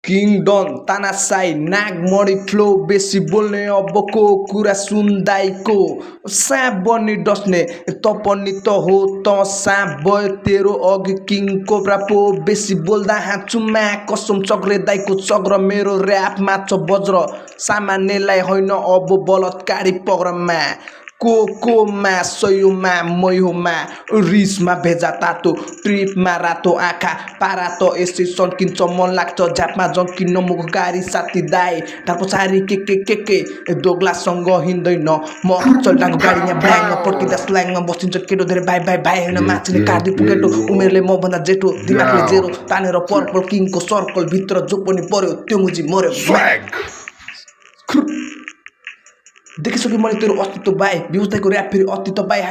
किङडन तानासाई नागमणि flow बेसी बोल्ने अबको कुरा सुन्दाइको साँप बन्ने डस्ने त पनि त हो त साँप भयो तेरो अघि किङ कोब्रा पो बेसी बोल्दा हाँचुमा कसम चक्रे दाइको चक्र मेरो ऱ्याप माछ बज्र सामान्यलाई होइन अब बलात्कारी पग्रमा कोमा सयोमा मयोमा रिसमा भेजा तातो ट्रिपमा रातो आँखा पारा त यसै सन्किन्छ मन लाग्छ झ्यापमा जन्किन मुख गाडी साथी दाई ढापछारी के दोग्लासँग हिँड्दैन म चल्टाको गाडी यहाँ ब्याङमा पड्किँदा स्ल्याङमा बसिन्छ केटो धेरै भाइ भाइ भाइ होइन मान्छेले काट्दै पुगेटो उमेरले मभन्दा जेठो दिमागले जेरो तानेर पर्पल किङको सर्कल भित्र जो पनि पर्यो त्यो मुजी मर्यो देखिसक्यो मैले तेरो अस्तित्व बाए व्यवस्थाको ऱ्याप फेरि अस्तित्व बाए